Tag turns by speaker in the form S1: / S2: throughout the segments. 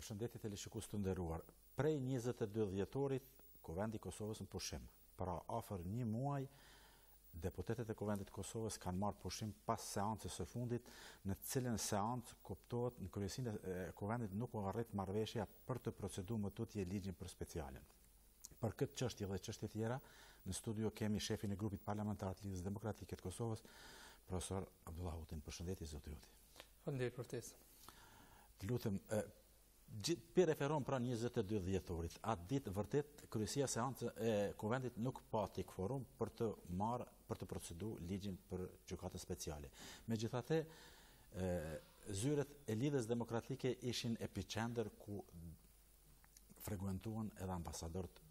S1: Përshëndetje teleshikues të nderuar. Prej 22 dhjetorit, Kuvendi i Kosovës në pushim. Para afër një muaj, deputetët e Kuvendit të Kosovës kanë marrë pushim pas seancës së fundit, në cilën seancë kuptohet në kryesinë e Kuvendit nuk u arrit marrëveshja për të proceduar më tutje ligjin për specialen. Për këtë çështje dhe çështje tjera, në studio kemi shefin e grupit parlamentar të Lidhjes Demokratike të Kosovës, profesor Abdullah Hutin. Përshëndetje zoti Huti.
S2: Faleminderit për ftesën.
S1: Lutem, për referon pra 22 dhjetorit, atë ditë vërtet kryesia seancë e Kuvendit nuk pati kvorum për të proceduar ligjin për gjykatën speciale. Megjithatë, zyret e Lidhjes Demokratike ishin epicentër ku frekuentuan edhe ambasadorët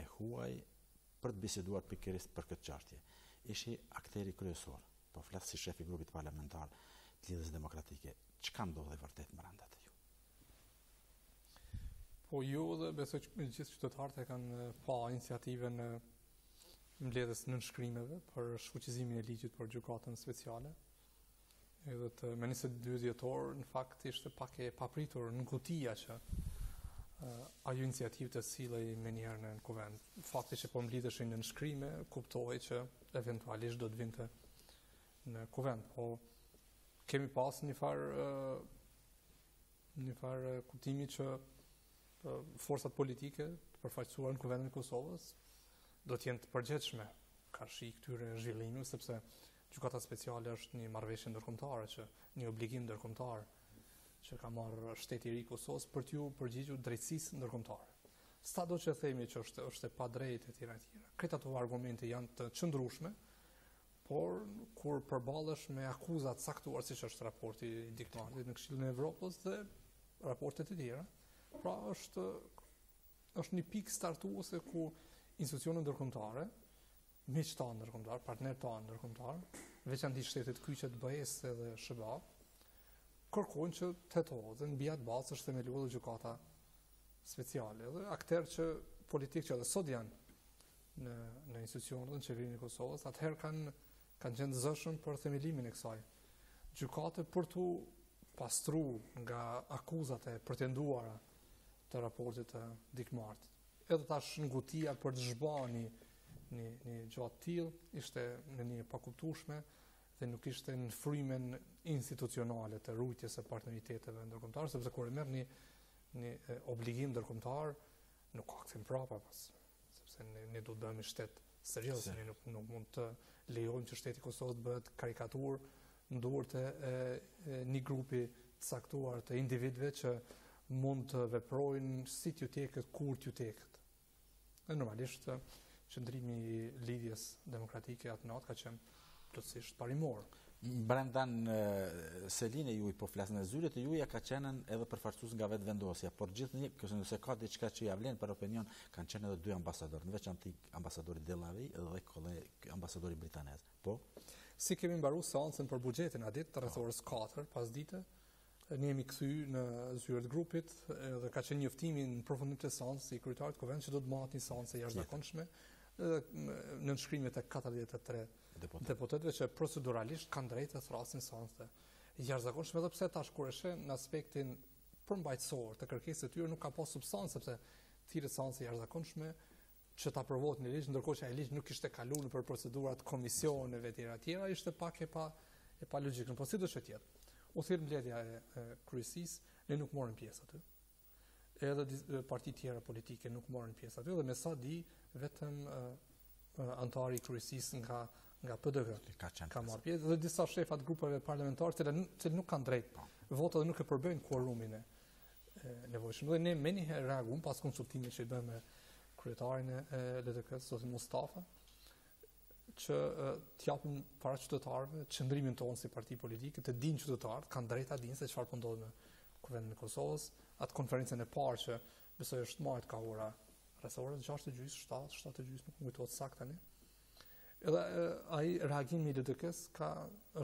S1: e huaj për të biseduar pikërisht për këtë çështje. Ishi akteri kryesor, po flas si shefi i grupit parlamentar të Lidhjes Demokratike. Çka ndodhi vërtet brenda te ju?
S2: Po ju dhe besoj që gjithë qytetarët e kanë pa iniciativën e mbledhjes nënshkrimeve për shfuqizimin e ligjit për gjykatën speciale. Edhe të me 22 dhjetor, në fakt ishte pak e papritur në kutia që ajo iniciativë të sillej me njëherë në Kuvend. Fakti që po mblidheshin në nënshkrime, kuptohej që eventualisht do të vinte në Kuvend. Po kemi pas një farë kuptimi që forcat politike të përfaqësuara në Kuvendin e Kosovës do të jenë të përgjithshme karshi këtyre zhvillimeve, sepse gjykata speciale është një marrëveshje ndërkombëtare, një obligim ndërkombëtar që ka marrë shteti i ri i Kosovës për t'ju përgjigjur drejtësisë ndërkombëtare. Sado që themi që është e padrejtë etj. Këto ato argumente janë të qëndrueshme, por kur përballesh me akuzat saktuar siç është raporti i diktatit në Këshillin e Evropës dhe raportet e tjera, pra është një pikë startuese ku institucionet ndërkombëtare, miqtanë ndërkombëtar, partnerët tanë ndërkombëtar, veçanërisht shtetet kyçe të BE-s edhe SHBA, kërkojnë që të hetohen mbi atë bazë është themeluar dhe gjykata speciale. Dhe aktorë që politikë që edhe sot janë në institucionet në qeverinë e Kosovës, atëherë kanë qenë të zëshëm për themelimin e kësaj gjykate për t'u pastruar nga akuzat e pretenduara të raportit të dikmartit. Edhe tash ngutia për të zhbani një gjatë tillë ishte në një pakuptueshme dhe nuk ishte në frymen institucionale të rujtjes së partneriteteve ndërkombëtare, sepse kur e merr një obligim ndërkombëtar, nuk ka kthim prapa pas, sepse ne do të bëhemi shtet serioz, ne nuk mund të lejojmë që shteti i Kosovës të bëhet karikaturë në dorë të një grupi të caktuar të individëve që mund të veprojnë si t'ju tekët, kur t'ju tekët. Dhe normalisht qëndrimi i Lidhjes Demokratike atë natë ka qenë plotësisht parimor.
S1: Brenda seline juaj po flas në zyret e juaja ka qenë edhe përfaqësues nga vetëvendosja, por gjithnjë nëse ka diçka që ja vlen për opinion, kanë qenë edhe dy ambasadorë, në veçantë ambasadori Dellavi dhe ambasadori britanez. Po,
S2: si kemi mbaruar seancën për buxhetin a ditë rreth orës 4 pasdite, ne jemi kthy në zyret e grupit dhe ka qenë njoftimi në përfundim të seancës i kryetarit të Kuvendit që do të marrë një seancë jashtëzakonshme në nënshkrimet e 43 deputetëve që proceduralisht kanë drejtë të thrasin seancë jashtëzakonshme, edhe pse tash kur e sheh në aspektin përmbajtësor të kërkesës së tyre nuk ka pas substancë, sepse thirrjet seancë jashtëzakonshme që ta aprovohet në ligj, ndërkohë që ai ligj nuk ishte kaluar për procedurat komisioneve tjera, ishte pak e pa logjikën, po sidoqë që tjetë. U thirr mbledhja e kryesisë, ne nuk morëm pjesë aty. Edhe parti tjera politike nuk morën pjesë aty dhe me sa di vetëm antari i kryesisë nga PDG ka marrë pjesë dhe disa shefa të grupeve parlamentarë që nuk kanë drejt votë dhe nuk e përbëjnë quorumin e nevojshëm. Dhe ne menjëherë reaguam pas konsultimit që i bëm me kryetarin e LDK-s, zotin Mustafa, që t'japim para qytetarëve qëndrimin tonë si parti politike, të dinë qytetarët, kanë drejta dinë se çfarë po ndodh në Kuvendin e Kosovës, atë konferencën e parë që besoj është marrë ka ora rreth orës 6:30, 7:30, nuk kujtohet saktë tani. Edhe ai reagimi i LDK-s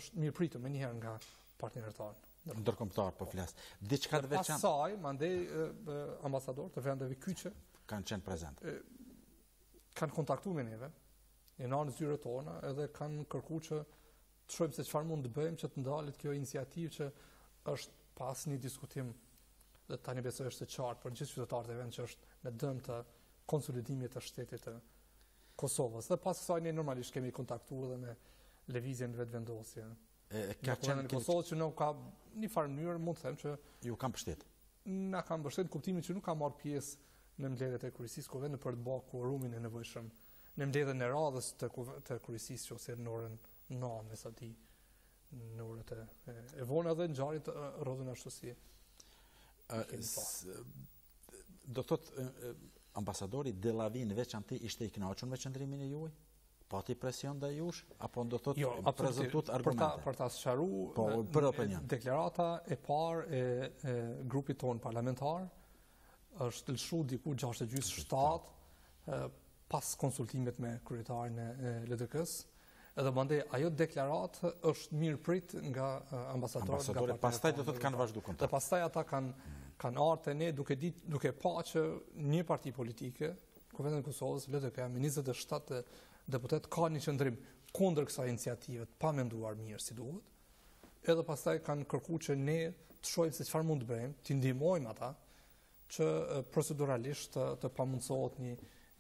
S2: është mirëpritur menjëherë nga partnerët tanë.
S1: Ndërkombëtar po flas. Diçka të veçantë.
S2: Pastaj mandej ambasador të vendeve kyçe
S1: kanë qenë prezent.
S2: Kanë kontaktuar me neve në anën e zyret tona edhe kanë kërkuar që të shohim se çfarë mund të bëjmë që të ndalet kjo iniciativë që është pas një diskutim dhe tani besoj është e qartë për gjithë qytetarët e vend që është në dëm të konsolidimit të shtetit të Kosovës. Dhe pas kësaj ne normalisht kemi kontaktuar edhe me lëvizjen vetëvendosje. Në Kuvendin e Kosovës që nuk ka një farë mënyrë mund të them që
S1: ju kam mbështet.
S2: Na kanë mbështet kuptimin që nuk ka marrë pjesë në mbledhjet e kryesisë Kuvendit për të bërë quorumin e nevojshëm në mbledhjen e radhës të kryesisë ose në orën 9 me sa di në orët e vonë edhe ngjarjet rrodhen ashtu si
S1: do thot ambasadori Delavi në veçantë ishte i kënaqur me qëndrimin e juaj? Pati presion ndaj jush apo do thot prezantuat argumente?
S2: Për ta sqaruar
S1: për opinion.
S2: Deklarata e parë e grupit ton parlamentar është lëshuar diku 6:30-7 pas konsultimit me kryetarin e LDK-s. Edhe mandej ajo deklaratë është mirë prit nga ambasadorët.
S1: Pastaj do thotë kanë vazhdu kontakt.
S2: Dhe pastaj ata kanë ardhur te ne duke pa që një parti politike, Kuvendi i Kosovës, LDK, me 27 deputet ka një qëndrim kundër kësaj iniciative, pa menduar mirë si duhet. Edhe pastaj kanë kërkuar që ne të shohim se çfarë mund të bëjmë, të ndihmojmë ata që proceduralisht të pamundsohet një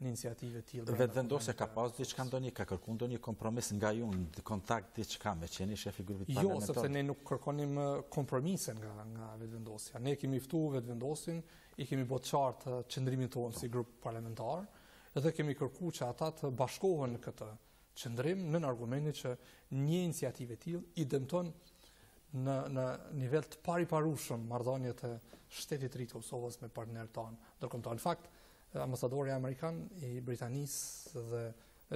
S2: iniciativë e tillë.
S1: Vetëvendosja ka pas diçka ndonjë, ka kërkuar ndonjë kompromis nga ju në kontakt diçka me qeni shefi i grupit parlamentar?
S2: Jo, sepse ne nuk kërkonim kompromise nga vetëvendosja. Ne kemi ftuar vetëvendosin, i kemi bërë qartë qëndrimin tonë si grup parlamentar, edhe kemi kërkuar që ata të bashkohen në këtë qëndrim nën argumentin që një iniciativë e tillë i dëmton në nivel të pariparueshëm marrëdhëniet e shtetit të ri të Kosovës me partnerët tanë ndërkombëtar. Në fakt, ambasadori amerikan i Britanisë dhe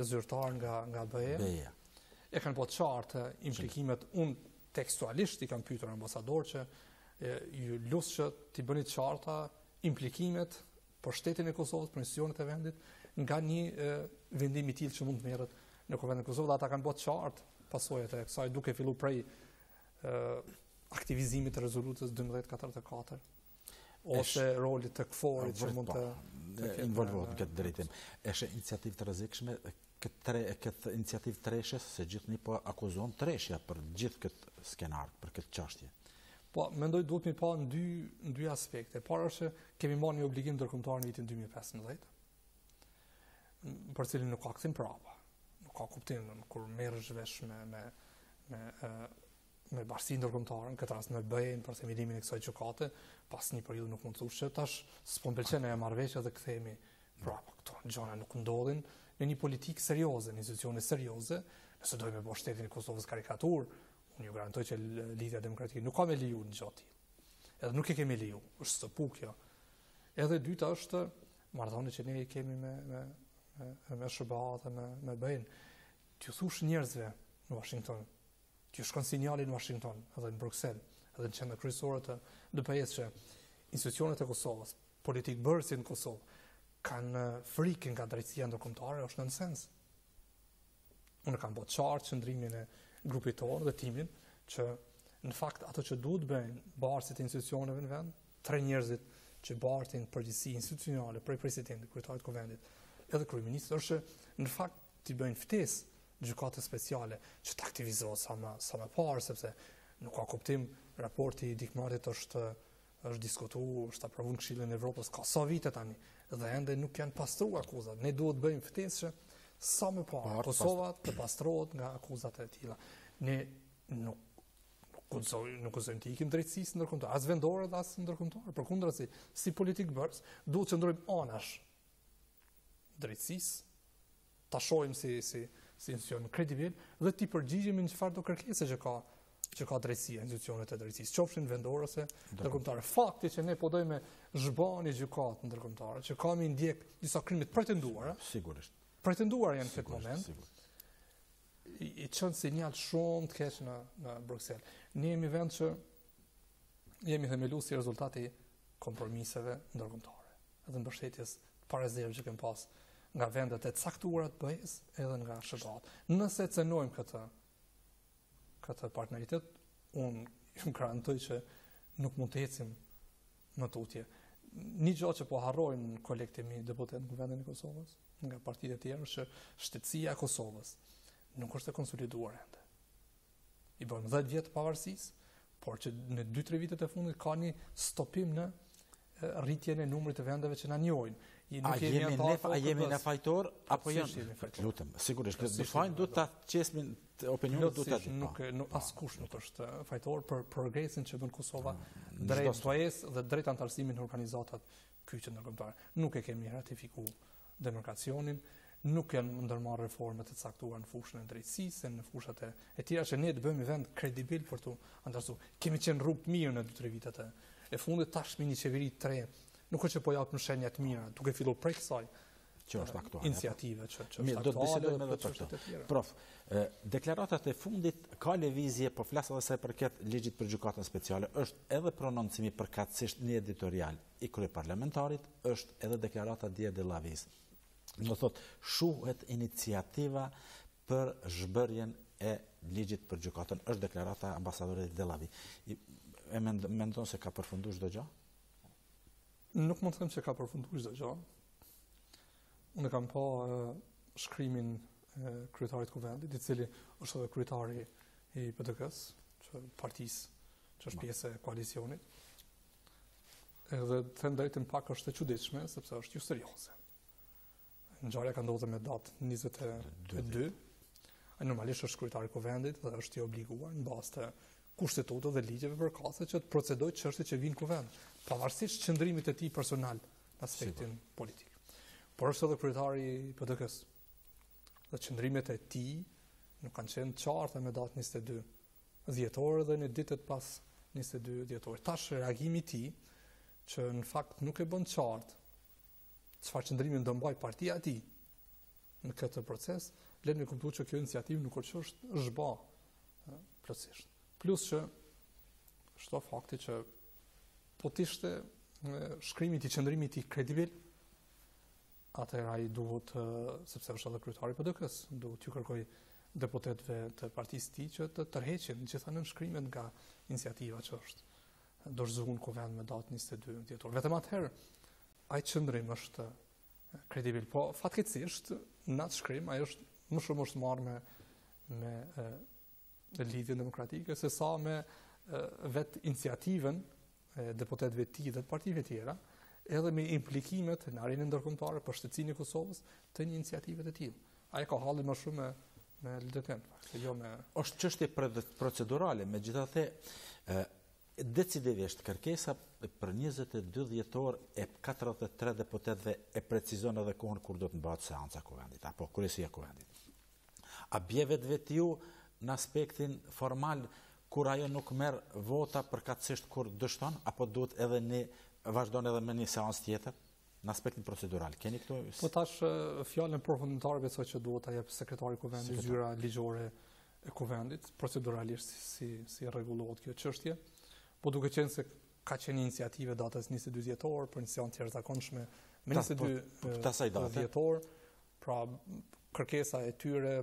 S2: zyrtar nga BE e kanë bërë qartë implikimet. Unë tekstualisht i kam pyetur ambasador që ju lutem që t'i bëni qarta implikimet për shtetin e Kosovës, për institucionet e vendit nga një vendim i tillë që mund të merret në Kuvendin e Kosovës. Ata kanë bërë qartë pasojat e kësaj duke filluar prej aktivizimit të rezolutës 1244 ose rolit të KFOR-it që mund të
S1: involvohet në këtë drejtim. Është iniciativë të rrezikshme këtë iniciativë treshës, se gjithnjë po akuzon treshja për gjithë këtë skenar, për këtë çështje.
S2: Po, mendoj duhet mi pa në dy aspekte. Para është kemi marrë një obligim ndërkombëtar në vitin 2015, për cilin nuk ka kthim prapa. Nuk ka kuptim kur merresh vesh me bashkinë ndërkombëtare, në këtë rast me BE-n për themelimin e kësaj gjykate, pas një periudhë nuk mund të thosh tash s'po m'pëlqen ajo marrëveshje dhe kthehemi prapa. Këto gjëra nuk ndodhin në një politikë serioze, në institucione serioze. Nëse dojmë bëj shtetin e Kosovës karikaturë, unë ju garantoj që Lidhja Demokratike nuk ka me leju në gjatë tillë. Edhe nuk e kemi leju, është stopuk kjo. Edhe dyta është marrëdhënia që ne kemi me SBA dhe me BE-n. T'ju thush njerëzve në Washington, t'ju shkon sinjali në Washington, edhe në Bruxelles, edhe në qendrën kryesore të DPS që institucionet e Kosovës, politikë bërësit në Kosovë, kanë frikë nga drejtësia ndërkombëtare, është nonsens. Unë kam bërë qartë qëndrimin e grupit tonë dhe timin që në fakt ato që duhet bëjnë barësit e institucioneve në vend, 3 njerëzit që bartin përgjegjësi institucionale prej presidentit, kryetarit të Kuvendit, edhe kryeministit, është në fakt t'i bëjnë ftesë gjykate speciale që të aktivizohet sa më parë, sepse nuk ka kuptim. Raporti i dikmatit është diskutuar, është aprovuar në Këshillin e Evropës ka sa vite tani dhe ende nuk janë pastruar akuzat. Ne duhet bëjmë ftesë që sa më parë Kosova të pastrohet nga akuzat e tilla. Ne nuk guxojmë të ikim drejtësisë ndërkombëtare, as vendore dhe as ndërkombëtare. Përkundrazi, si politikë bërës, duhet të ndrojmë anash drejtësisë, ta shohim si institucion kredibil dhe t'i përgjigjemi në çfarë do kërkesë që ka drejtësia, institucionet e drejtësisë, qofshin vendore ose ndërkombëtare. Fakti që ne po dojmë zhbani gjykatë ndërkombëtare, që kemi ndjek disa krime të pretenduara,
S1: sigurisht.
S2: Pretenduar janë në këtë moment. I çon sinjal shumë të keq në Bruxelles. Ne jemi vend që jemi themeluar si rezultati kompromiseve ndërkombëtare, edhe mbështetjes pa rezervë që kemi pas nga vendet e caktuara të BE-s edhe nga SBA-t. Nëse cenojmë këtë partneritet, unë ju garantoj që nuk mund të ecim më tutje. Një gjë që po harrojnë kolegët e mi deputet në Kuvendin e Kosovës, nga partitë e tjera, që shtetësia e Kosovës nuk është e konsoliduar ende. I bën 10 vjet pavarësisë, por që në 2-3 vitet e fundit ka një stopim në rritjen e numrit të vendeve që na njohin.
S1: A jemi në fajtor apo janë? Lutem, sigurisht, fajin duhet ta qesmin opinionin duhet ta
S2: ditë. Askush nuk është fajtor për progresin që bën Kosova drejt vajzë dhe drejt antarësimin në organizatat kyçe ndërkombëtare. Nuk e kemi ratifikuar demarkacionin, nuk janë ndërmarrë reforme të caktuara në fushën e drejtësisë, në fushat e tjera që ne të bëjmë vend kredibil për të antarësuar. Kemi qenë rrugë të mirë në 2-3 vitet e fundit, tashmë një qeveri të re. Nuk është që po japim shenja të mira, duke filluar prej kësaj
S1: që është aktuale.
S2: Iniciative që është
S1: aktuale. Do të bisedojmë edhe për
S2: të
S1: këtë. Prof, deklaratat e fundit ka lëvizje, po flas edhe sa i përket ligjit për gjykatën speciale, është edhe prononcimi përkatësisht një editorial i kryeparlamentarit, është edhe deklarata dje de Lavis. Do thot, shuhet iniciativa për zhbërjen e ligjit për gjykatën, është deklarata ambasadorit Delavi. E mendon se ka përfunduar çdo gjë?
S2: Nuk mund të them se ka përfunduar çdo gjë. Unë kam pa shkrimin e kryetarit Kuvendit, i cili është edhe kryetari i PDK-s, që partisë që është pjesë e koalicionit. Edhe të them drejtën pak është e çuditshme, sepse është jo serioze. Ngjarja ka ndodhur me datë 22. Ai normalisht është kryetari i Kuvendit dhe është i obliguar në bazë të kushtetutës dhe ligjeve përkatëse që të procedojë çështjet që vinë Kuvend, pavarësisht qëndrimit të tij personal në aspektin politik. Por është edhe kryetari i PDK-s. Dhe qëndrimet e tij nuk kanë qenë të qarta me datë 22 dhjetor dhe në ditët pas 22 dhjetor. Tash reagimi i tij që në fakt nuk e bën qartë çfarë qëndrimi do mbaj partia e tij në këtë proces, le të kuptojmë që kjo iniciativë nuk është zhba plotësisht. Plus që shto fakti që po t'ishte shkrimi i qëndrimit i kredibil, atëherë ai duhet, sepse është edhe kryetari i PDK-s, duhet t'ju kërkoj deputetëve të partisë tij që të tërheqin gjitha nënshkrimet nga iniciativa që është dorëzuar në Kuvend me datë 22 dhjetor. Vetëm atëherë ai qëndrim është kredibil, po fatkeqësisht në atë shkrim ai është më shumë është marrë me lidhjen demokratike se sa me vetë iniciativën e deputetëve të tij dhe të partive tjera, edhe me implikimet në arenën ndërkombëtare për shtetësinë e Kosovës të një iniciative të tillë. Ai ka hallin më shumë me LDK-n, jo me
S1: është çështje procedurale, megjithatë decidivisht kërkesa për 22 dhjetor e 43 deputetëve e precizon edhe kohën kur do të mbahet seanca e Kuvendit apo kryesia e Kuvendit. A bie vetë ju në aspektin formal kur ajo nuk merr vota përkatësisht kur dështon apo duhet edhe ne vazhdon edhe me një seancë tjetër në aspektin procedural? Keni këtu?
S2: Po tash fjalën përfundimtare besoj që duhet ta jap sekretari i Kuvendit, zyra ligjore e Kuvendit, proceduralisht si rregullohet kjo çështje. Po duke qenë se ka qenë iniciative datës 22 dhjetor për një seancë të jashtëzakonshme me 22 dhjetor, pra kërkesa e tyre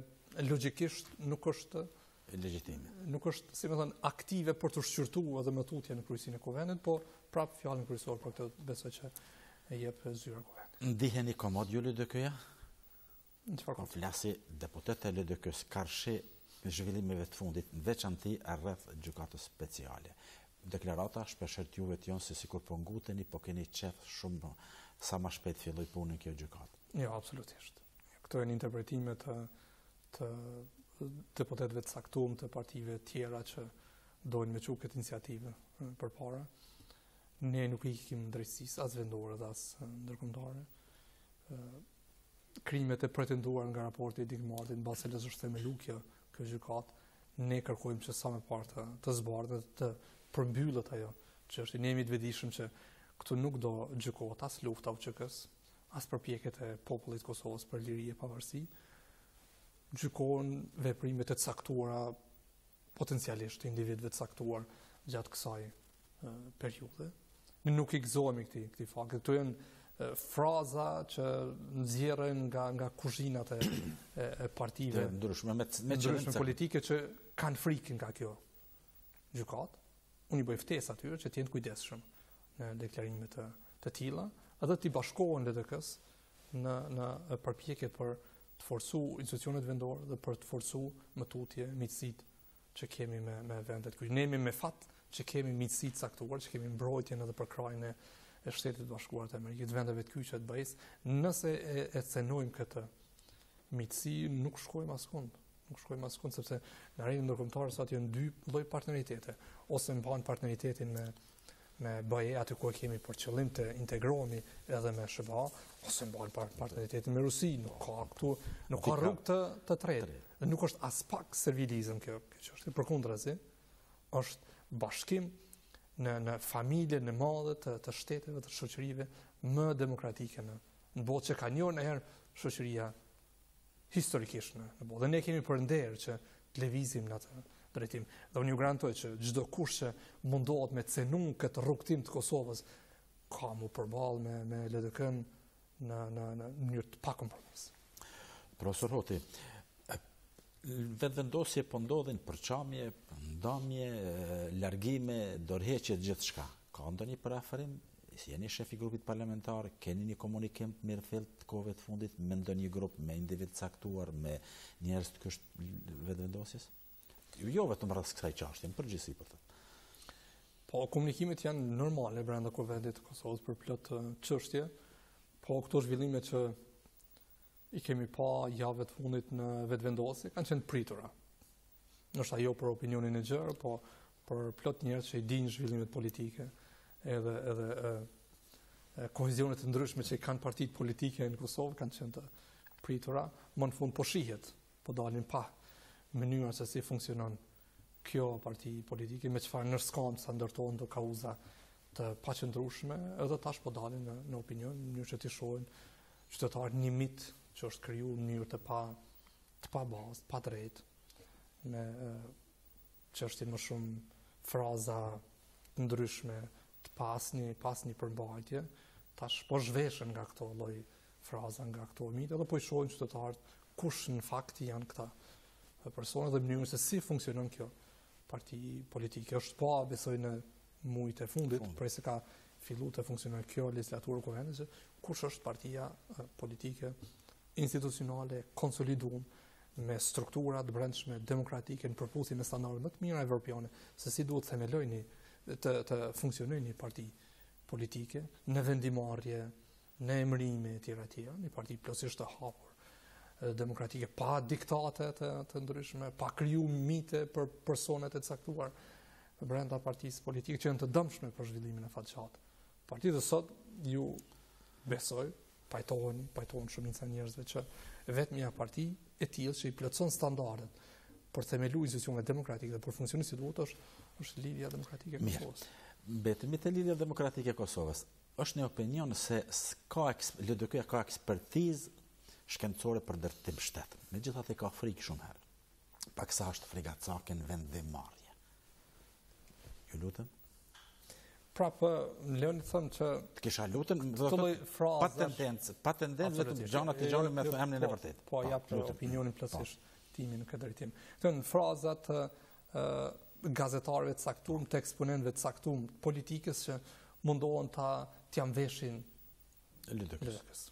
S2: logjikisht nuk është
S1: legjitime.
S2: Nuk është, si më thënë, aktive për të shqyrtuar edhe më tutje në kryesinë e Kuvendit, po prap fjalën kryesore për këtë besoj që e jep zyra Kuvendit.
S1: Ndiheni komod ju LDK-ja?
S2: Në çfarë
S1: po flasi deputetët e LDK-s karshi zhvillimeve të fundit, në veçanti rreth gjykatës speciale. Deklarata shpeshherë juve të jonë se sikur po nguteni, po keni qef shumë sa më shpejt filloj punën kjo gjykatë.
S2: Jo, absolutisht. Këto janë interpretime të deputetëve të caktuar të partive tjera që dojnë me çu këtë iniciativë përpara. Ne nuk ikim drejtësisë as vendore dhe as ndërkombëtare. Krimet e pretenduar nga raporti i Digmartit mbas se është themelu kjo gjykatë, ne kërkojmë që sa më parë të zbardhet, të përmbyllet ajo çështje. Ne jemi të vetëdijshëm që këtu nuk do gjykohet as lufta UÇK-s, as përpjekjet e popullit të Kosovës për liri e pavarësi. Gjykohen veprimet e caktuara potencialisht të individëve të caktuar gjatë kësaj periudhe. Ne nuk i gëzohemi këtij fakti. Këto janë fraza që nxjerren nga kuzhinat e partive
S1: ndryshme
S2: me politike që kanë frikë nga kjo gjykatë. Unë i bëj ftesë atyre që të jenë kujdesshëm në deklarime të tilla, edhe të bashkohen LDK-s në përpjekjet për të forcuar institucionet vendore dhe për të forcuar më tutje miqësitë që kemi me vendet këtu. Ne jemi me fat që kemi miqësi të caktuar, që kemi mbrojtjen edhe për krajin e Shtetit Bashkuar të Amerikës, vendeve të kyçe të BE-s, nëse e cenojmë këtë mitësi, nuk shkojmë askund. Nuk shkojmë askund sepse në arritën ndërkombëtare sot janë dy lloj partneritete, ose mban partneritetin me BE aty ku kemi për qëllim të integrohemi edhe me SBA, ose mban partneritetin me Rusi, nuk ka rrugë të tretë. Dhe nuk është as pak servilizëm kjo çështje, përkundrazi, është bashkim në familjen e madhe të shteteve, të shoqërive më demokratike në botë që ka njërë në herë shoqëria historikisht në botë. Dhe ne kemi për nder që të lëvizim në atë drejtim. Dhe unë ju garantoj që çdo kush që mundohet me cenu këtë rrugtim të Kosovës ka mu përballë me LDK-n në mënyrë të pakompromis.
S1: Profesor Hoti, vendosje po ndodhin përçamje, ndamje, largime, dorëheqje, gjithçka. Ka ndonjë preferim? Jeni shef i grupit parlamentar, keni një komunikim të mirëfillt të kohëve të fundit me ndonjë grup, me individ caktuar, me njerëz të kësaj vendosjes? Jo vetëm rreth kësaj çështje, në përgjithësi po them.
S2: Po komunikimet janë normale brenda Kuvendit të Kosovës për plot çështje, po këto zhvillime që i kemi pa javët fundit në vetëvendosje kanë qenë pritura. Nështë ajo për opinionin e gjerë, po për plot njerëz që i dinë zhvillimet politike, edhe kohezionet të ndryshme që i kanë partitë politike në Kosovë kanë qenë të pritura. Më në fund po shihet, po dalin pa mënyra se si funksionon kjo parti politike, me çfarë nërskamë sa ndërtohen të kauza të paqëndrueshme, edhe tash po dalin në opinion, në mënyrë që t'i shohin qytetarët një mit që është kriju në mënyrë të pa bazë, pa drejtë, me çështje më shumë fraza të ndryshme, të pasni përmbajtje, tash po zhveshen nga këto lloj fraza, nga këto mit, edhe po i shohin qytetarët kush në fakt janë këta persona dhe mënyrën se si funksionon kjo parti politike. Është pa besoj në mujtë e fundit, prej se ka fillu të funksionon kjo legislaturë kuvendit, që kush është partia politike institucionale konsoliduar me struktura të brendshme demokratike në përputhje me standardet më të mira evropiane, se si duhet themelojnë të funksionojë një parti politike në vendimarrje, në emërime etj. Një parti plotësisht të hapur, demokratike, pa diktate të ndryshme, pa kriju mite për personet e caktuar brenda partisë politike që janë të dëmshme për zhvillimin e fatgjat. Partitë sot ju besoj pajtohen shumica njerëzve që vetmja parti e tillë që i plotson standardet për themelu institucione demokratike dhe për funksionin si duhet është Lidhja Demokratike e Kosovës.
S1: Mbetemi te Lidhja Demokratike e Kosovës. Është një opinion se LDK ka ekspertizë shkencore për ndërtim shtet. Megjithatë ka frikë shumë herë. Paksa është frikacake në vendimmarrje. Ju lutem.
S2: Prapë, Leoni thëmë që
S1: të kisha lutem, pa tendencë vetëm gjanat e gjallë me emrin e vërtet.
S2: Po jap opinionin plotësisht timin në këtë drejtim. Këto frazat gazetarëve të caktuar, të eksponentëve të caktuar politikës që mundohen t'ia veshin LDK-s.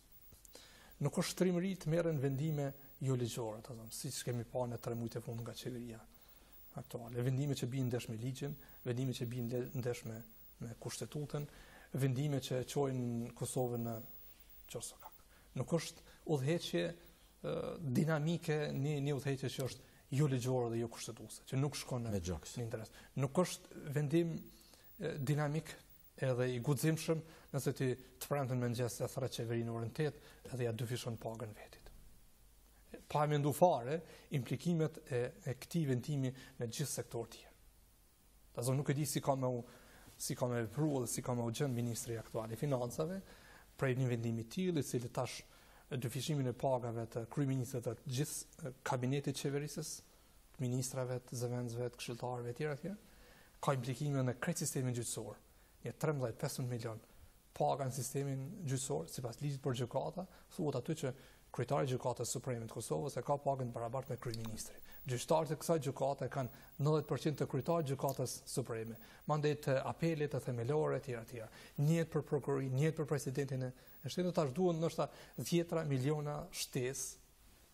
S2: Nuk është trimëri të merren vendime jo ligjore, siç kemi pa në 3 muajt e fundit nga qeveria aktuale. Vendime që bijnë ndesh me ligjin, vendime që bijnë ndesh me kushtetutën, vendime që çojnë Kosovën në qorsokak. Nuk është udhëheqje dinamike, një udhëheqje që është jo ligjore dhe jo kushtetuese, që nuk shkon në interes. Nuk është vendim dinamik edhe i guximshëm nëse ti të premten me mëngjes e thret qeverinë orën 8 edhe ja dyfishon pagën vetit. Pa mendu fare implikimet e këtij vendimi në gjithë sektorët tjerë. Tazo nuk e di si ka me vepru dhe si ka me u gjend ministri aktual i financave prej një vendimi të tillë, i cili tash dyfishimin e pagave të kryeministëve të gjithë kabinetit qeverisës, të ministrave, të zëvendësve, të këshilltarëve etj. Ka implikime në krejt sistemin gjyqësor. Një 13-15 milion paga në sistemin gjyqësor, sipas ligjit për gjykata, thuhet aty që kryetari i gjykatës supreme të Kosovës e ka pagën barabartë me kryeministri. Gjyqtarët e kësaj gjykate kanë 90% të kryetarit të gjykatës supreme, mandej të apelit, të themelore etj. Njëjtë për prokurori, njëjtë për presidentin e shtetit, tash duhen ndoshta 10 miliona shtesë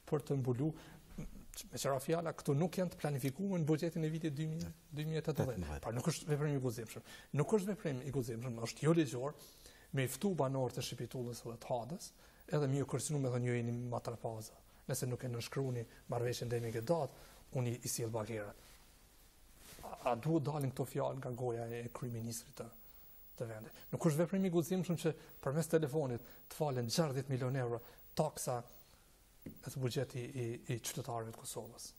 S2: për të mbulu. Me qëra fjala, këto nuk janë të planifikuar në buxhetin e vitit 2018. Pra nuk është veprim i guximshëm. Nuk është veprim i guximshëm, është jo ligjor. me i ftu banorët e Shqipitullës dhe të Hadës, edhe mi u kërcënu me thënë ju jeni matrapaza. Nëse nuk e nënshkruani marrëveshjen deri me këtë datë, unë i sjell bagerat. A duhet dalin këto fjalë nga goja e kryeministrit të vendit? Nuk është veprim i guximshëm që përmes telefonit të falen 60 milionë euro taksa e buxheti i qytetarëve të Kosovës.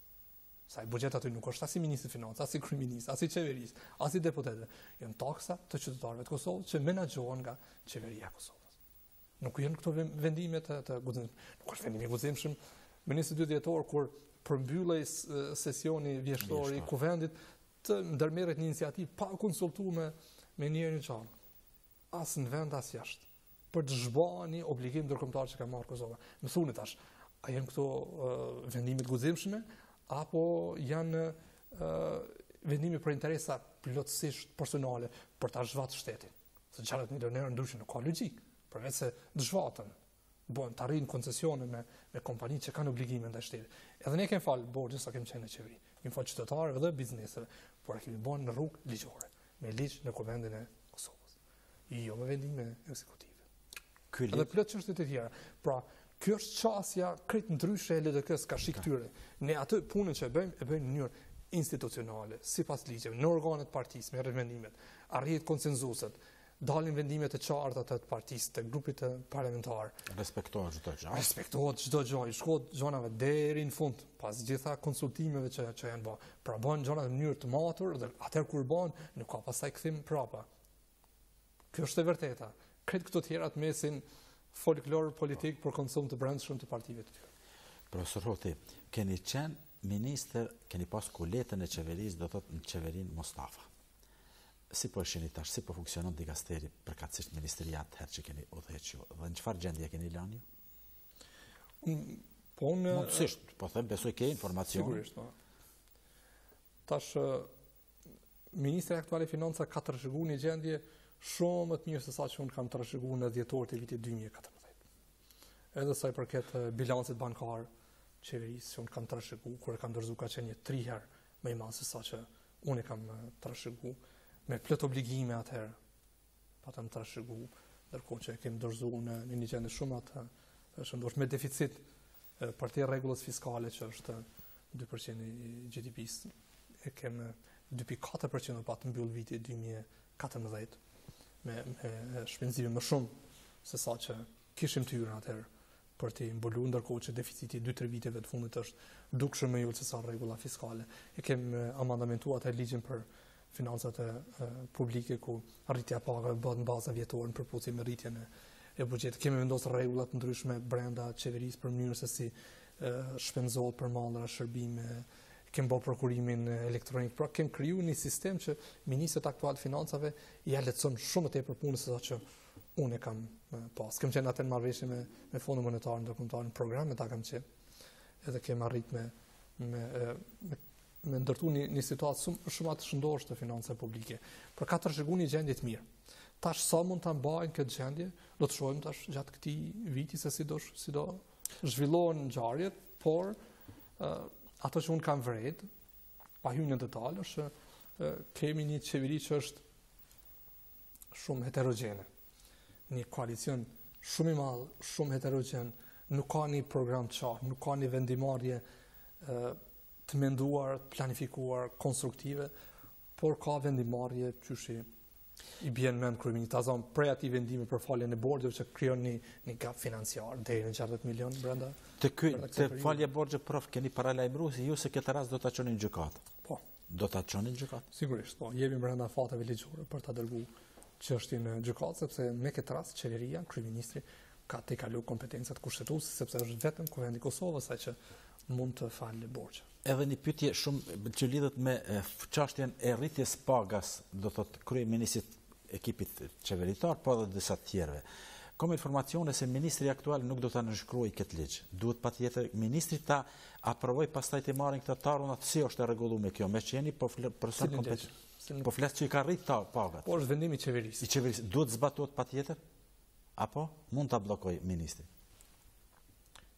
S2: Sa i buxhet aty nuk është as i ministrit financë, as i kryeministit, as i qeverisë, as i deputetëve. Janë taksa të qytetarëve të Kosovës që menaxhohen nga qeveria e Kosovës. Nuk janë këto vendime të guximshme. Nuk është vendim i guximshëm. Ministri 2 dhjetor kur përmbyllej sesioni vjeshtor i KUVENDit të ndërmerret një iniciativë pa konsultuar me njërin çan. As në vend as jashtë. Për të zhbani obligim ndërkombëtar që ka marrë Kosova. Më thuni tash, a janë këto vendime të guximshme apo janë vendime për interesa plotësisht personale për ta zhvatur shtetin? Se 60 milionë euro ndryshe nuk ka logjik, përveç se zhvatën. Bën të arrijnë koncesione me kompani që kanë obligime ndaj shtetit. Edhe ne kemi fal borxhe sa kemi qenë në qeveri. Kemi fal qytetarëve dhe bizneseve, por e kemi bën në rrugë ligjore, me ligj në Kuvendin e Kosovës. Jo me vendime ekzekutive. Edhe plot çështje të tjera. Pra, kjo është çësia krejt ndryshe e LDK-s karshi këtyre. Ne atë punën që e bëjmë në mënyrë institucionale, sipas ligjeve, në organet partisë, me vendimet, arrihet konsenzuset. Dalin vendimet e qarta të partisë, të grupit parlamentar.
S1: Respektohet çdo gjë.
S2: Respektohet çdo gjë, i shkohet gjonave deri në fund, pas gjitha konsultimeve që janë bërë. Pra bën gjonat në mënyrë të matur dhe atëherë kur bën, nuk ka pastaj kthim prapa. Kjo është e vërteta. Këtë këto tjera të mesin folklor politik për konsum të brendshëm të partive të tyre.
S1: Profesor Hoti, keni qenë ministër, keni pas kuletën e qeverisë, do thotë në qeverinë Mustafa. Si po shihni tash, si po funksionon dikasteri përkatësisht ministeriat herë që keni udhëhequr dhe në çfarë gjendje keni lënë ju?
S2: Po unë
S1: mundësisht, po them, besoj ke informacion.
S2: Sigurisht, po. Tash ministri aktual i financa ka trashëguar një gjendje shumë më të mirë se sa që unë kam trashëguar në dhjetor të vitit 2014. Edhe sa i përket bilancit bankar qeverisë që unë kam trashëguar, kur e kam dorëzuar ka qenë 3 herë më i madh se sa që unë e kam trashëguar. Me plot obligime atëherë, patëm trashëguar, ndërkohë që kemi dorëzuar në një gjendje shumë atë, ndoshta me deficit për të rregullës fiskale që është 2% i GDP-s. E kemi 2.4% pa të mbyll viti 2014 me shpenzime më shumë se sa që kishim të hyrë atëherë për të mbuluar, ndërkohë që deficiti 2-3 viteve të fundit është dukshëm më i ulët se sa rregulla fiskale. E kemi amandamentuar atë ligjin për financat publike ku rritja e pagave bëhet në baza vjetore në përputhje me rritjen e buxhetit. Kemi vendosur rregulla të ndryshme brenda qeverisë për mënyrën se si shpenzohet për mallra, shërbime, kemi bërë prokurimin elektronik. Pra kemi krijuar një sistem që ministrit aktual të financave ja lehtëson shumë tepër punën se sa që unë kam pas. Kemi qenë atë në marrëveshje me Fondin Monetar Ndërkombëtar në programe ta kam qenë. Edhe kemi arrit me ndërtu një situatë shumë të shëndosh të financave publike. Për ka trashëguar një gjendje të mirë. Tash sa mund ta mbajnë këtë gjendje, do të shohim tash gjatë këtij viti se si do zhvillohen ngjarjet, por ato që unë kam vërejt, pa hyrë në detaj, është kemi një qeveri që është shumë heterogjene. Një koalicion shumë i madh, shumë heterogjen, nuk ka një program të qartë, nuk ka një vendimarrje të menduar, të planifikuar, konstruktive, por ka vendimarrje qysh i bjen mend kryeministit Azam prej atij vendimi për faljen e borxheve që krijon një gap financiar deri në 60 milion brenda.
S1: Të falje borxhe prof keni paralajmëruar se ju se këtë rast do ta çonin në gjykatë.
S2: Po.
S1: Do ta çonin në gjykatë?
S2: Sigurisht, po. Jemi brenda fateve ligjore për ta dërguar çështjen në gjykatë sepse me këtë rast qeveria, kryeministri ka të kaluar kompetencat kushtetuese sepse është vetëm Kuvendi i Kosovës ai që mund të falë borxhe.
S1: Edhe një pyetje shumë që lidhet me çështjen e rritjes pagas, do thotë kryeministit ekipit qeveritar, po edhe disa të tjerëve. Kam informacione se ministri aktual nuk do ta nënshkruajë këtë ligj. Duhet patjetër ministri ta aprovoj pastaj të marrin këtë tarunat si është e rregulluar me kjo, me që jeni po person kompetent. Po flas që i ka rrit pagat.
S2: Po është vendimi i qeverisë.
S1: I qeverisë duhet zbatohet patjetër? Apo mund ta bllokoj ministri?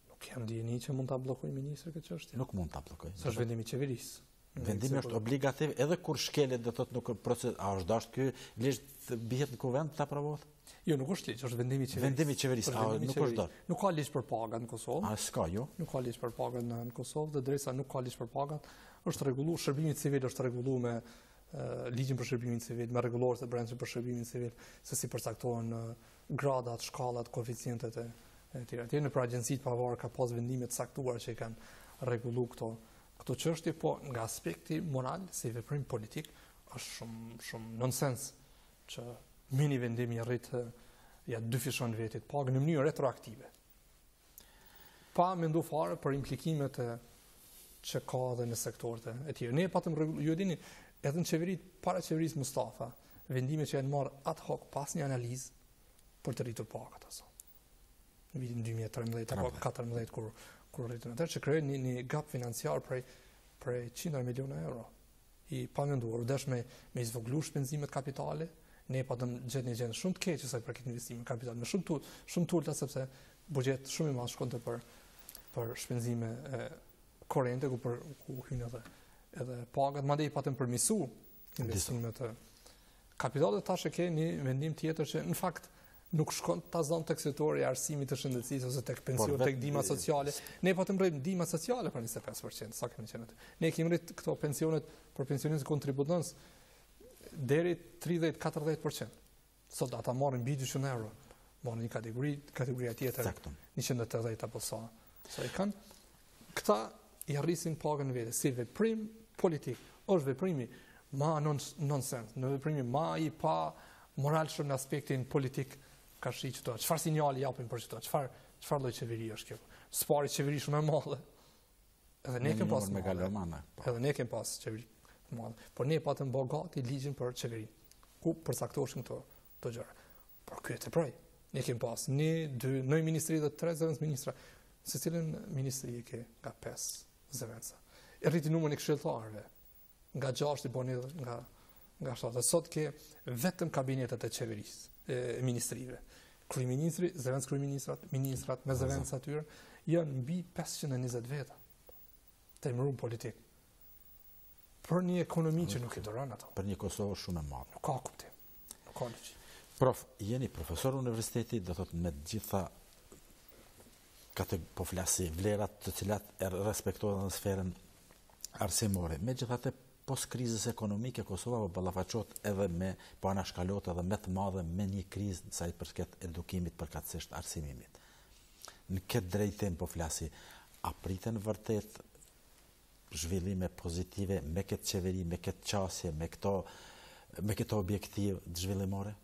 S2: Nuk jam dieni që mund ta bllokoj ministri këtë çështje.
S1: Nuk mund ta bllokoj.
S2: Është vendimi i qeverisë.
S1: Vendimi është obligativ edhe kur shkelet do thotë nuk proces, a është dashur ky ligj të bihet në kuvend të aprovohet?
S2: Jo, nuk është ligj, është vendimi i qeverisë.
S1: Vendimi i qeverisë, nuk është dorë.
S2: Nuk ka ligj për pagat në Kosovë.
S1: S'ka, jo?
S2: Nuk ka ligj për pagat në Kosovë, dhe drejtësa nuk ka ligj për pagat, është rregulluar, shërbimi civil është rregulluar me ligjin për shërbimin civil, me rregullorët e brendshëm për shërbimin civil, se si përcaktohen gradat, shkallat, koeficientet e tjera. Në për agjencitë pavarur ka pas vendime të caktuara që i kanë rregulluar këto çështje, po nga aspekti moral, si veprim politik, është shumë nonsens që mini vendimi rrit ja dyfishon vetit pagën në mënyrë retroaktive. Pa mendu fare për implikimet që ka edhe në sektorët e tjerë. Ne patëm rregulluar, ju dini, edhe në qeverit, para qeverisë Mustafa, vendime që janë marrë ad hoc pas një analizë për të rritur pagat aso. Në vitin 2013 apo 2014 kur rritën atëherë, që krijoi një gap financiar prej 100 miliona euro. I pamenduar, u desh me zvoglu shpenzimet kapitale, ne patëm gjetë një gjendje shumë të keqe sa i përket investimeve kapitale, me shumë tulta sepse buxhet shumë i madh shkonte për shpenzime korrente ku hyn edhe pagat, madje i patëm përmirësu investimet e kapitalit. Tash e ke një vendim tjetër që në fakt nuk shkon ta zonë tek sektori i arsimit të shëndetësisë ose tek pension, tek ndihmat sociale. Ne patëm rrit ndihmat sociale për 25%, sa kemi qenë aty. Ne kemi rrit këto pensionet për pensionistë kontributants deri 30-40%. Sot ata marrin mbi 200 euro. Marrin një kategoria tjetër 180 apo sa i kanë. Këta i arrisin pagën vetë si veprim politik. Është veprimi ma nonsens, në veprimi ma i pa moralshëm në aspektin politik karshi qëto. Çfarë sinjali japin për qëto? Çfarë lloj qeveri është kjo? Spari qeveri shumë e madhe. Edhe ne kemi pas Edhe ne kemi pas qeveri të madhe. Por ne patëm bë gati ligjin për qeveri, ku përcaktoheshin këto gjëra. Por ky e teprej. Ne kemi pas 1, 2, në ministri dhe 3 zëvendës ministra. Se cilën ministri e ke nga 5 zëvendësa. E rriti numrin e këshilltarëve. Nga 6 i bën nga 7. Sot ke vetëm kabinetet e qeverisë, e ministrive. Kryeministri, zëvendës kryeministrat, ministrat me zëvendës atyre janë mbi 520 veta të emëruar politik. Për një ekonomi që nuk i doron ato.
S1: Për një Kosovë shumë e madhe.
S2: Nuk ka kuptim. Nuk ka logjik.
S1: Prof, jeni profesor universiteti, do thotë me të gjitha po flasi vlerat të cilat respektohen në sferën arsimore. Megjithatë, pos krizës ekonomike, Kosova po ballafaqohet edhe po anashkalohet edhe më të madhe me një krizë sa i përket edukimit, përkatësisht arsimimit. Në këtë drejtim po flasi, a priten vërtet zhvillime pozitive me këtë qeveri, me këtë qasje, me këto objektiv zhvillimore?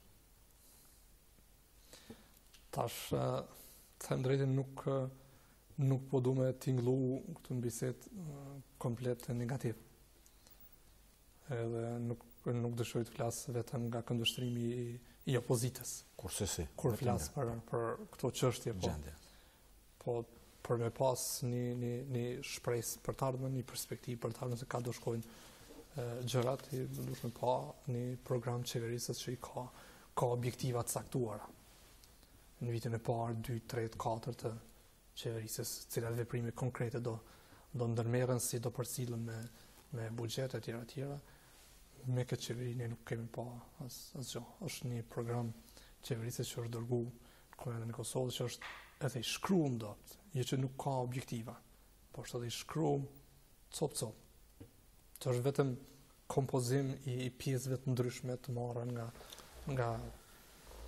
S2: Tash, them drejtën, nuk po du me tinglu këtë në bisedë komplet negativ. Edhe nuk dëshoj të flasë vetëm nga këndvështrimi i opozitës. Kur flasë për këto çështje, po për me pas një shpresë për të ardhmen, një perspektivë për të ardhmen se ka do shkojnë gjërat, duhet me pa një program qeverisës që i ka objektiva të caktuara. Në vitin e parë, 2, 3, 4 të qeverisës, cilat veprime konkrete do ndërmerren, si do përcillen me buxhet e tjera. Me këtë qeveri ne nuk kemi pa asgjë. Është një program qeverisës që është dërguar në Kuvendin e Kosovës, që është edhe i shkruar dot, jo që nuk ka objektiva, por është edhe i shkruar cop. Që është vetëm kompozim i pjesëve të ndryshme të marra nga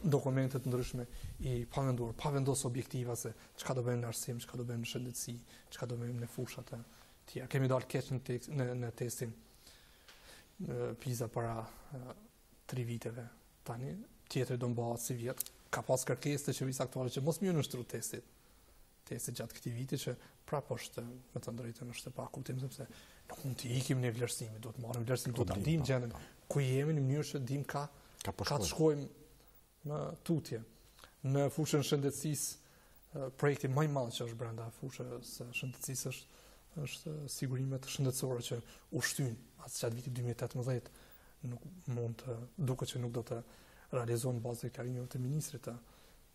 S2: dokumentet ndryshme i pamenduar, pa vendosur objektiva se çka do bëjmë në arsim, çka do bëjmë në shëndetësi, çka do bëjmë në fushat e tjera. Kemi dalë keq në testin PISA para 3 viteve. Tani tjetër do mbahet si vjet. Ka pas kërkesë të qeverisë aktuale që mos më nështru testit gjatë këtij viti, që prapë është, me të drejtën, është pa kuptim, sepse nuk mund të ikim në vlerësimi, do të marrim vlerësim, do të dim gjendën ku jemi në mënyrë që dim ka të shkojmë në tutje. Në fushën shëndetësisë, projekti më i madh që është brenda fushës së shëndetësisë është sigurimet shëndetësore që u shtyn atë gjatë vitit 2018, nuk mund të duket që nuk do të realizohen bazë deklarimit të ministrit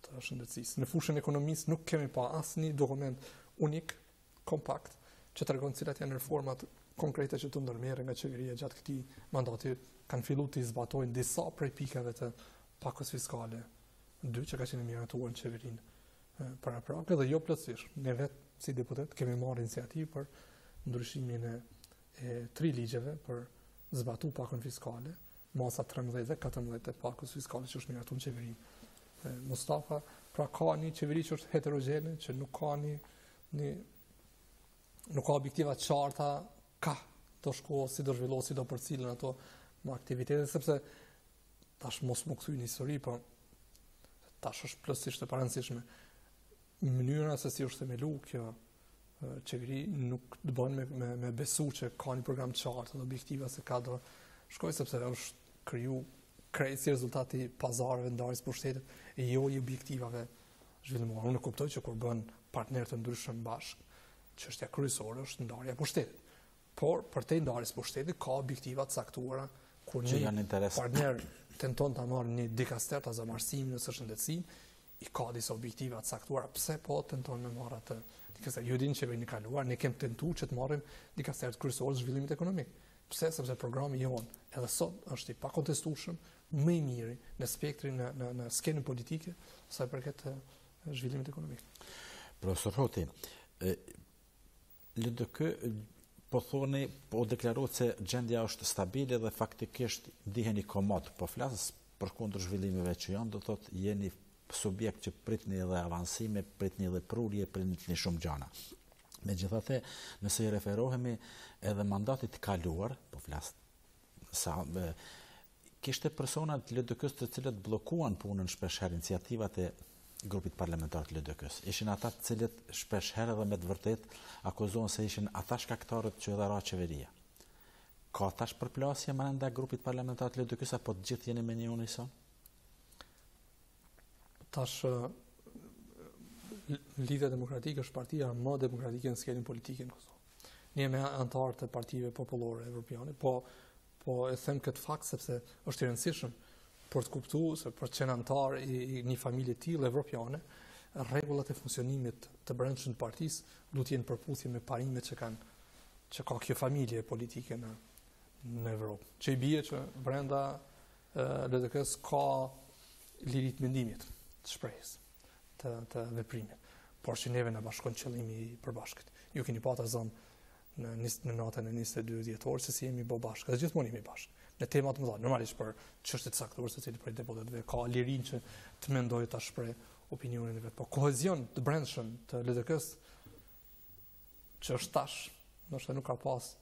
S2: të shëndetësisë. Në fushën ekonomisë nuk kemi pa asnjë dokument unik, kompakt, që tregon cilat janë reformat konkrete që të ndërmerren nga qeveria gjatë këtij mandati. Kanë filluar të zbatojnë disa prej pikave të pakës fiskale 2 që ka qenë miratuar në qeverinë para prake, dhe jo plotësisht. Ne vetë si deputet kemi marrë iniciativë për ndryshimin e 3 ligjeve për zbatu pakën fiskale, masa 13 dhe 14 e pakës fiskale që është miratuar në qeverinë Mustafa. Pra ka një qeveri që është heterogene, që nuk ka objektiva të qarta, ka do shko, si do zhvillohet, si do përcillen ato me aktivitete, sepse tash mos më kthy në histori, po tash është plotësisht e parancishme. Mënyra se si është themelu kjo qeveri nuk të bën me besu që ka një program të qartë dhe objektiva se ka do shkoj, sepse është kriju krejt si rezultati pazareve, ndarjes pushtetit e jo i objektivave zhvillimore. Unë kuptoj që kur bën partner të ndryshëm bashkë, çështja kryesore është ndarja e pushtetit. Por për te ndarjes pushtetit ka objektiva të caktuara kur një partner tenton ta marrë një dikaster të zamarsimin ose shëndetësinë, i ka disa objektiva të caktuara. Pse po tenton me marrë atë dikaster? Ju dini që në kaluar ne kemi tentuar që të marrim dikastert kryesorë të zhvillimit ekonomik. Pse? Sepse programi jonë edhe sot është i pakontestueshëm, më i miri në spektrin në skenën politike sa i përket zhvillimit ekonomik.
S1: Profesor Hoti, LDK po thoni, po deklarohet se gjendja është stabile dhe faktikisht ndiheni komod, po flas përkundër zhvillimeve që janë, do thotë jeni subjekt që pritni edhe avansime, pritni edhe prurje, pritni shumë gjana. Megjithatë, nëse i referohemi edhe mandatit të kaluar, po flas kishte persona të LDK-s të cilët bllokuan punën shpeshherë iniciativat e grupit parlamentar të LDK-s. Ishin ata të cilët shpeshherë dhe me të vërtet akuzohen se ishin ata shkaktarët që dha ra qeveria. Ka tash përplasje brenda grupit parlamentar të LDK-s apo të gjithë jeni me një unison?
S2: Tash Lidhja Demokratike është partia më demokratike në skenën politike në Kosovë. Ne jemi anëtar të partive popullore evropiane, po e them këtë fakt sepse është i rëndësishëm për të kuptuar se për të qenë anëtar i një familje të tillë evropiane, rregullat e funksionimit të brendshëm të partisë duhet të jenë përputhje me parimet që ka kjo familje politike në Evropë. Që i bie që brenda LDK-s ka liri të mendimit, të shprehjes, të veprimit, por që neve na bashkon qëllimi i përbashkët. Ju keni pasur zonë në natën e 22 dhjetor se si jemi bë bashkë, dhe gjithmonë jemi bashkë. Në tema të mëdha, normalisht për çështje të caktuara secili prej deputetëve ka lirinë që të mendojë ta shpreh opinionin e vet. Po kohezion të brendshëm të LDK-s që është tash, ndoshta nuk ka pas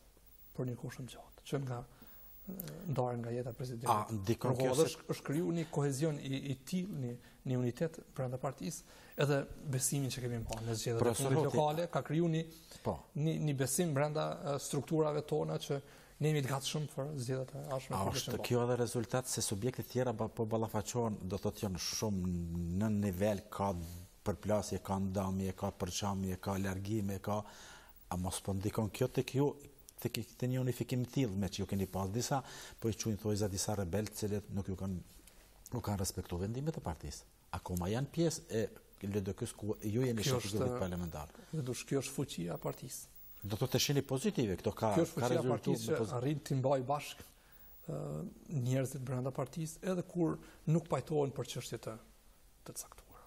S2: për një kohë shumë gjatë, që nga ndarën nga jeta presidentit. Është kriju një kohezion i tillë, një unitet brenda partisë, edhe besimin që kemi marrë në zgjedhjet e fundit lokale ka kriju një besim brenda strukturave tona që ne jemi të gatshëm për zgjedhjet e ardhshme.
S1: Është kjo edhe rezultat se subjektet tjera po ballafaqohen, do thotë janë shumë në nivel, ka përplasje, ka ndamje, ka përçamje, ka largime, a mos po ndikon kjo tek ju? Të një unifikim të tillë me që ju keni pas disa, po i quajnë thojza disa rebel të cilët nuk kanë respektuar vendimet e partisë. Akoma janë pjesë e LDK-s ku ju jeni shoqë grupit parlamentar.
S2: Kjo është fuqia e partisë.
S1: Do të shihni pozitive, këto ka
S2: rezultuar. Kjo është fuqia e partisë që arrin të mbajë bashkë njerëzit brenda partisë, edhe kur nuk pajtohen për çështje të caktuara.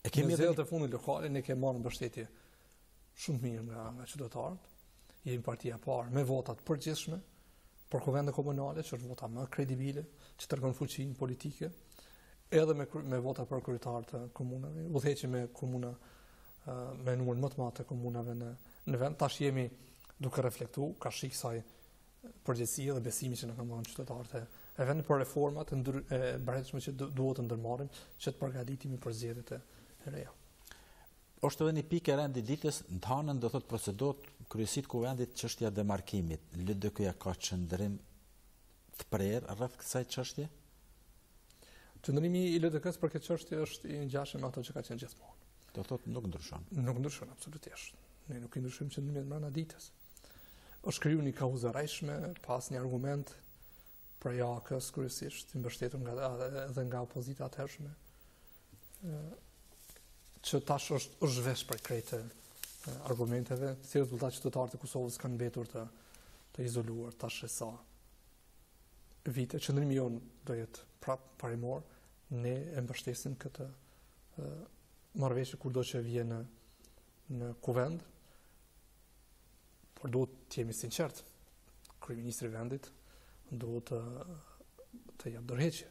S2: Në zgjedhjet e fundit lokale ne kemi marrë mbështetje shumë mirë nga qytetarët. Jemi partia e parë me vota të përgjithshme për kuvende komunale, që është vota më kredibile, që tregon fuqinë politike, edhe me vota për kryetarët e komunave, udhëheqje me komuna me numër më të madh të komunave në vend. Tash jemi duke reflektuar karshi kësaj përgjegjësie dhe besimi që na kanë dhënë qytetarët e vendit për reformat e brendshme që duhet të ndërmarrim që të përgatitemi për zgjedhjet e reja.
S1: Është edhe një pikë e rëndë ditës, në të hanën do thotë procedurët kryesit kuvendit çështja demarkimit. LDK-ja ka qëndrim të prerë rreth kësaj çështje?
S2: Qëndrimi i LDK-s për këtë çështje është i ngjashëm me ato që ka qenë gjithmonë.
S1: Do thotë nuk ndryshon.
S2: Nuk ndryshon absolutisht. Ne nuk i ndryshojmë qëndrimin brenda ditës. Është kriju një kauzë rreshme pas një argument për jakës kryesisht i mbështetur edhe nga opozita e atëhershme. Që tash është zhvesh për krejtë argumenteve, si rezultat qytetarët e Kosovës kanë mbetur të izoluar tash e sa vite. Qëndrimi jonë do jetë prapë parimor, ne e mbështesim këtë marrëveshje kurdo që vjen në kuvend, por duhet të jemi sinqert. Kryeministri i vendit duhet të jap dorëheqje.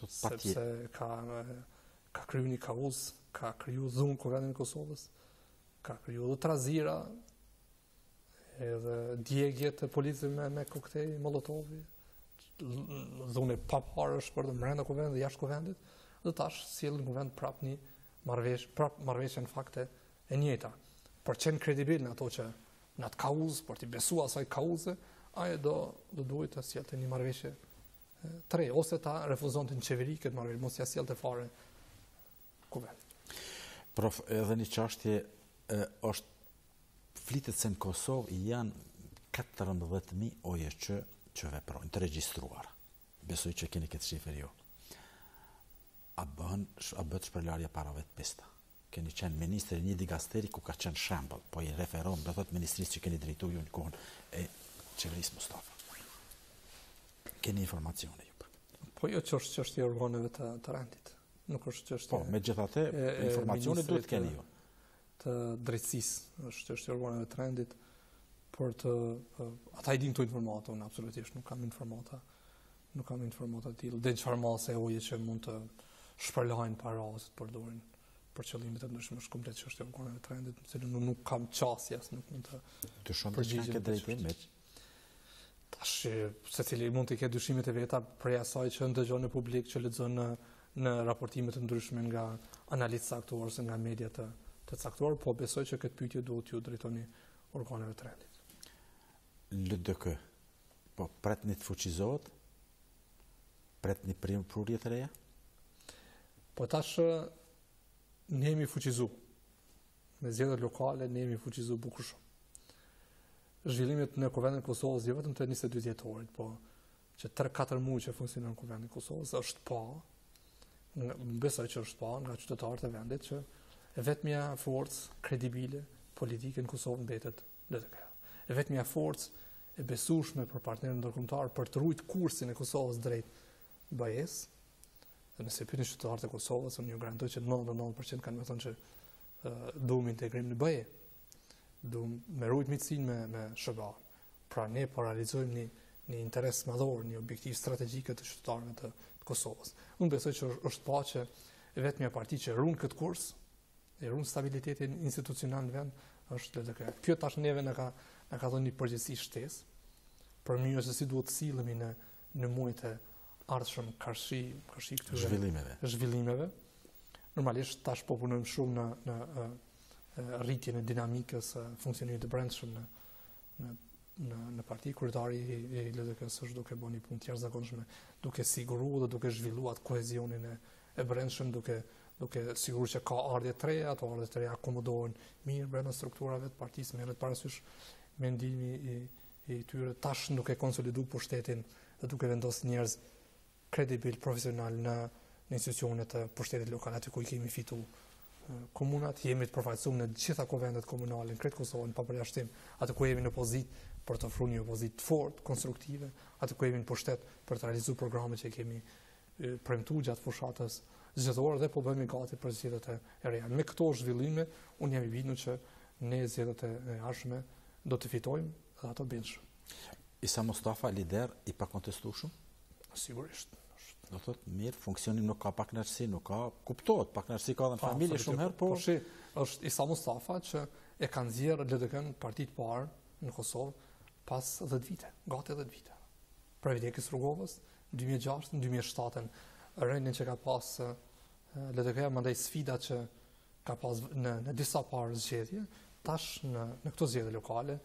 S2: Sepse ka kryu një kaos, ka kryu dhunë kuvendin e Kosovës, ka kryu dhe trazira, edhe djegje të policëve me koktej Molotovi, dhunë e paparësh për të brenda kuvendit dhe jashtë kuvendit, dhe tash sjellën në kuvend prap një marrëveshje në fakte e njëjta. Për qenë kredibil në ato që në atë kauz, për t'i besu asaj kauze, aje do duhet të sjellte një marrëveshje të re, ose ta refuzonte në qeveri këtë marrëveshje, mos ja sjellte fare kuvend.
S1: Prof, edhe një çështje është flitet se në Kosovë janë 14.000 OJQ që veprojnë, të regjistruar. Besoj që keni këtë shifër jo. A bëhet shpërlarja parave të pista? Keni qenë ministri një digasteri ku ka qenë shembull, po i referon, do thot ministrisë që keni drejtu ju në kohën e qeverisë Mustafa. Keni informacione ju?
S2: Po jo që është çështje e organeve të rendit. Nuk është çështje.
S1: Po, megjithatë, informacione duhet keni ju.
S2: Të drejtësisë, është çështje e organeve të rendit, por ata i din këto informata, unë absolutisht nuk kam informata të tillë. Dhe çfarë mase oje që mund të shpërlajnë para ose të përdorin për qëllime të ndryshme, është komplet çështje e organeve të rendit, se nuk kam qasje, nuk mund të
S1: dyshojmë të drejtim.
S2: Tash secili mund të ketë dyshimet e veta për asaj që ndëgjon në publik, që lexon në raportime të ndryshme nga analistë caktuar ose nga media të caktuar, po besoj që këtë pyetje duhet ju drejtoni organeve të rendit.
S1: LDK, po pretni të fuqizohet? Pretni prurje të reja?
S2: Po tash ne jemi fuqizu. Me zgjedhjet lokale ne jemi fuqizu bukur shumë. Zhvillimet në kuvendin e Kosovës jo vetëm të 22 dhjetorit, po që 3-4 muaj që funksionon në kuvendin e Kosovës është pa, besoj që është pa nga qytetarët e vendit që e vetmja forcë kredibile politike në Kosovë mbetet LDK. E vetmja forcë e besueshme për partnerën ndërkombëtar për të ruajtur kursin e Kosovës drejt BE-s. Dhe nëse pyetni qytetarët e Kosovës, unë ju garantoj që 99% kanë më thënë që duam integrim në BE. Duam me rujt miqësinë me SHBA. Pra ne po realizojmë një interes madhor, një objektiv strategjik të qytetarëve të Kosovës. Unë besoj që është pa që vetmja parti që ruan këtë kurs, e ruan stabilitetin institucional në vend, është LDK. Kjo tash neve na ka dhënë një përgjegjësi shtesë për mënyrë se si duhet të sillemi në muajt e ardhshëm karshi këtyre zhvillimeve. Normalisht tash po punojmë shumë në rritjen e dinamikës së funksionimit të brendshëm në parti. Kryetari i LDK-s është duke bënë një punë të jashtëzakonshme, duke siguruar dhe duke zhvilluar kohezionin e brendshëm, duke siguruar që ka ardhje të reja, ato ardhje të reja akomodohen mirë brenda strukturave të partisë, merret parasysh mendimi i tyre, tash duke konsoliduar pushtetin dhe duke vendosur njerëz kredibil, profesional në institucionet të pushtetit lokal, aty ku i kemi fituar komunat, jemi të përfaqësuar në gjitha kuvendet komunale në krejt Kosovën pa përjashtim, aty ku jemi në pozitë për të ofruar një opozitë të fortë, konstruktive, aty ku jemi në pushtet për të realizuar programet që kemi premtuar gjatë fushatës zgjedhore dhe po bëhemi gati për zgjedhjet e reja. Me këto zhvillime, unë jam i bindur që ne zgjedhjet e ardhshme do të fitojmë dhe ato bindshëm.
S1: Isa Mustafa, lider i pakontestueshëm?
S2: Sigurisht.
S1: Do thotë mirë, funksionim nuk ka pakënaqësi, nuk ka, kuptohet, pakënaqësi ka dhe në familje shumë herë, po
S2: është Isa Mustafa që e ka nxjerrë LDK-n parti të parë në Kosovë pas 10 vite, gati 10 vite. Për vdekjes Rrugovës, 2006, 2007, rënien që ka pas LDK-ja, mandej sfida që ka pas në disa parë zgjedhje, tash në këto zgjedhje lokale,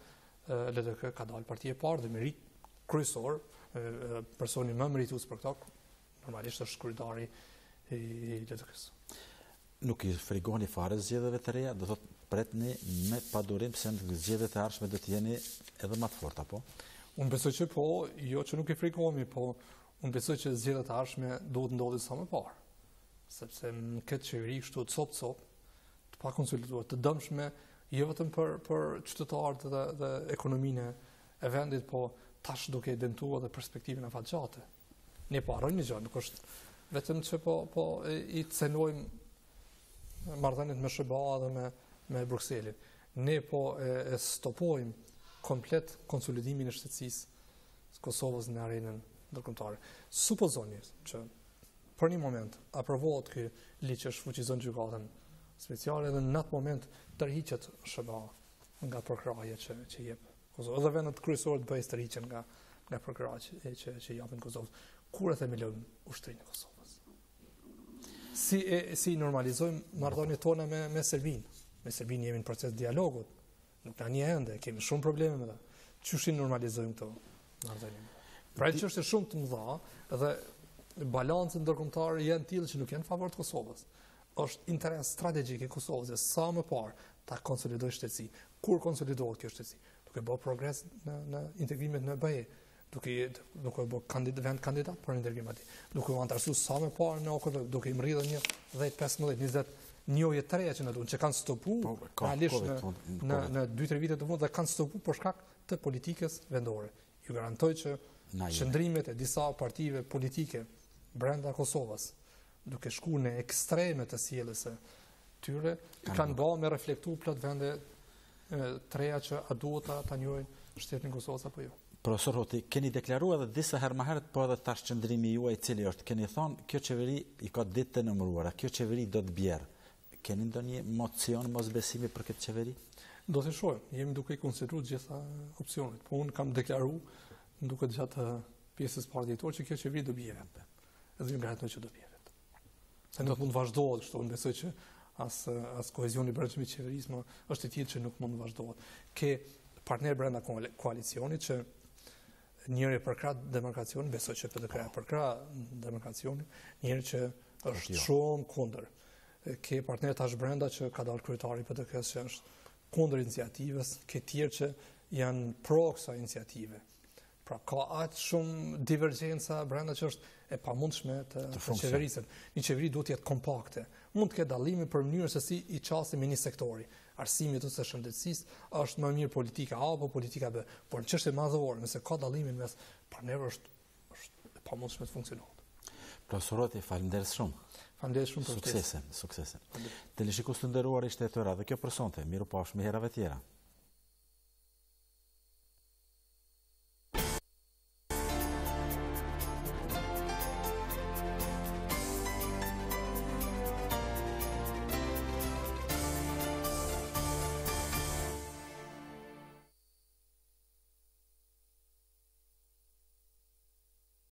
S2: LDK ka dalë parti e parë dhe merit kryesor, personi më meritues për këto, normalisht është kryetari i LDK-s.
S1: Nuk i frigoni fare zgjedhjeve të reja, do thotë pretni me padurim se në zgjedhjet e ardhshme do të jeni edhe më të forta, po?
S2: Unë besoj që po, jo që nuk i frikohemi, po unë besoj që zgjedhjet e ardhshme duhet ndodhin sa më parë. Sepse në këtë qeveri kështu cop, të pakonsoliduar, të dëmshme, jo vetëm për qytetarët dhe ekonominë e vendit, po tash duke dentuar edhe perspektivën afatgjate. Ne po harrojmë një gjë, nuk është vetëm që i cenojmë marrëdhëniet me SBA dhe me Brukselin. Ne e stopojmë komplet konsolidimin e shtetësisë së Kosovës në arenën ndërkombëtare. Supozoni që për një moment aprovohet ky ligj që shfuqizon gjykatën speciale dhe në atë moment tërhiqet SBA nga prokuroria që jep Kosovë. Edhe vendet kryesore të bëjë tërhiqen nga prokuroria që japin Kosovës. Kur e themelojmë ushtrinë e Kosovës? Si normalizojmë marrëdhëniet tona me Serbinë? Me Serbinë jemi në proces dialogut, nuk na një ende, kemi shumë probleme me ta. Çu normalizojmë këto marrëdhënie? Pra është shumë të mëdha dhe balancët ndërkombëtar janë tillë që nuk janë në favor të Kosovës. Është interes strategjik i Kosovës sa më parë ta konsolidojë shtetësinë. Kur konsolidohet kjo shtetësi? Duke bërë progres në integrimet në BE, duke bërë vend kandidat për integrim atij, duke u antarësuar sa më parë në OKV, duke i mridhur një 10, 15, 20 njohje të reja që na duan, që kanë stopu realisht në 2-3 vite të fundit dhe kanë stopu për shkak të politikës vendore. Ju garantoj që qëndrimet e disa partive politike brenda Kosovës, duke shkuar në ekstreme të sjelljes së tyre, kanë bërë me reflektu plot vende të reja që a duhet ta njohin shtetin Kosovës apo jo.
S1: Profesor Roti, keni deklaruar edhe disa herë më herët, po edhe tash qëndrimi juaj i cili është, keni thonë kjo qeveri i ka ditë të numëruara, kjo qeveri do të bjerë. Keni ndonjë mocion mosbesimi për këtë qeveri?
S2: Do të shohim, jemi duke i konsideruar gjitha opsionet, po unë kam deklaruar duke gjatë pjesës parë ditore që kjo qeveri do bjerë. Edhe ju garantoj që do bjerë. Se nuk mund vazhdohet kështu, unë besoj që as kohezioni brendshëm i qeverisë është i tillë që nuk mund vazhdohet. Ke partner brenda koalicionit që njëri për krah demarkacionin, besoj që për krah demarkacionin, njëri që është shumë kundër. Ke partner tash brenda që ka dalë kryetari i PDK-s që është kundër iniciativës, ke tjerë që janë pro kësaj iniciative. Pra ka aq shumë divergjenca brenda që është e pamundshme të qeverisën. Një qeveri duhet të jetë kompakte. Mund të ketë dallime për mënyrën se si i çasim një sektori. Arsimit ose shëndetësisë është më mirë politika A apo politika B. Por në çështje madhore, nëse ka dallimin mes partnerëve është e pamundshme të funksionohet.
S1: Profesor Roti, faleminderit shumë.
S2: Faleminderit shumë për
S1: suksese. Televizionistët e nderuar, ishte e tëra dhe kjo për sonte. Mirupafshim herave tjera.